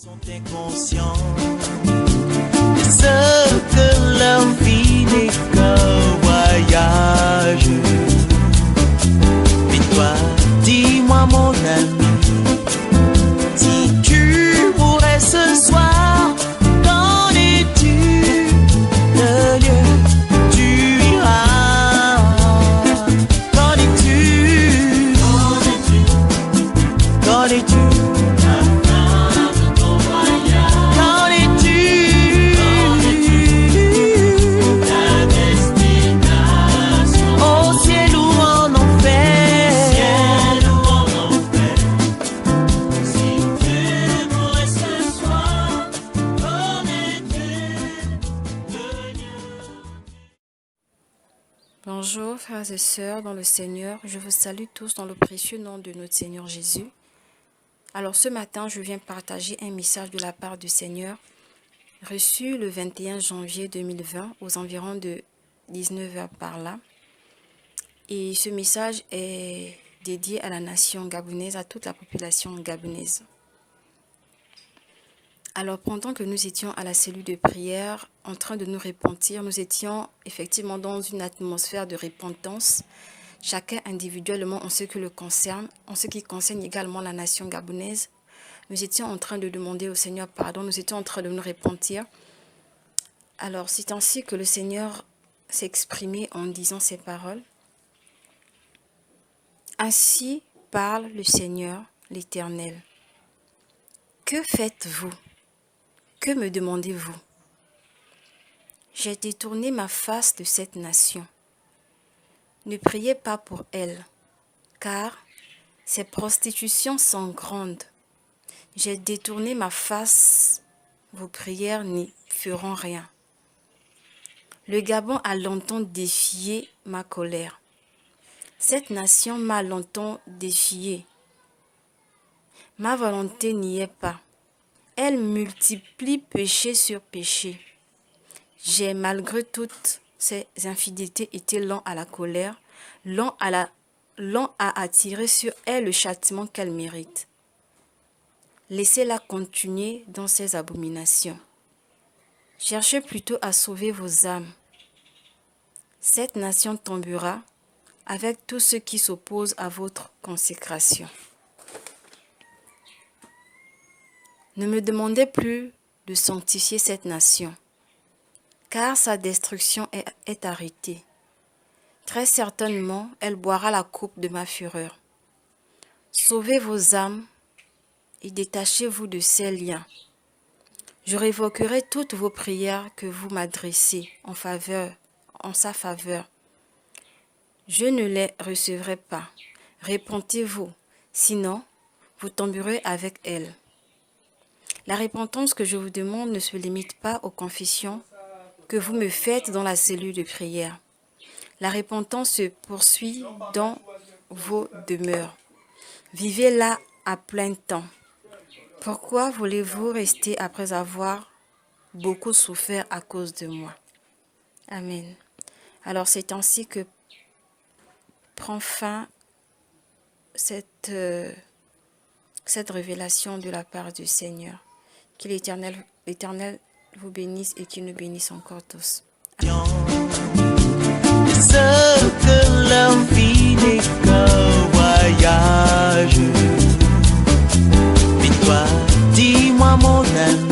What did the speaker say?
Sont inconscients de ce que leur vie n'est qu'un voyage. Mais toi, dis-moi mon ami, si tu pourrais ce soir, qu'en es-tu? Le lieu où tu iras, qu'en es-tu? Qu'en es-tu? Bonjour frères et sœurs dans le Seigneur, je vous salue tous dans le précieux nom de notre Seigneur Jésus. Alors ce matin, je viens partager un message de la part du Seigneur, reçu le 21 janvier 2020 aux environs de 19h par là. Et ce message est dédié à la nation gabonaise, à toute la population gabonaise. Alors pendant que nous étions à la cellule de prière, en train de nous repentir, nous étions effectivement dans une atmosphère de repentance, chacun individuellement en ce qui le concerne, en ce qui concerne également la nation gabonaise. Nous étions en train de demander au Seigneur pardon, nous étions en train de nous repentir. Alors c'est ainsi que le Seigneur s'est exprimé en disant ces paroles. Ainsi parle le Seigneur, l'Éternel. Que faites-vous? Que me demandez-vous? J'ai détourné ma face de cette nation. Ne priez pas pour elle, car ses prostitutions sont grandes. J'ai détourné ma face, vos prières n'y feront rien. Le Gabon a longtemps défié ma colère. Cette nation m'a longtemps défié. Ma volonté n'y est pas. Elle multiplie péché sur péché. J'ai malgré toutes ces infidélités été lent à la colère, lent à attirer sur elle le châtiment qu'elle mérite. Laissez-la continuer dans ses abominations. Cherchez plutôt à sauver vos âmes. Cette nation tombera avec tous ceux qui s'opposent à votre consécration. Ne me demandez plus de sanctifier cette nation, car sa destruction est arrêtée. Très certainement, elle boira la coupe de ma fureur. Sauvez vos âmes et détachez-vous de ces liens. Je révoquerai toutes vos prières que vous m'adressez en sa faveur. Je ne les recevrai pas. Repentez-vous, sinon vous tomberez avec elle. La repentance que je vous demande ne se limite pas aux confessions que vous me faites dans la cellule de prière. La repentance se poursuit dans vos demeures. Vivez là à plein temps. Pourquoi voulez-vous rester après avoir beaucoup souffert à cause de moi? Amen. Alors c'est ainsi que prend fin cette révélation de la part du Seigneur. Que l'Éternel vous bénisse et qu'il nous bénisse encore tous. Ce que leur vie n'est qu'un voyage. Mais toi, dis-moi mon ami,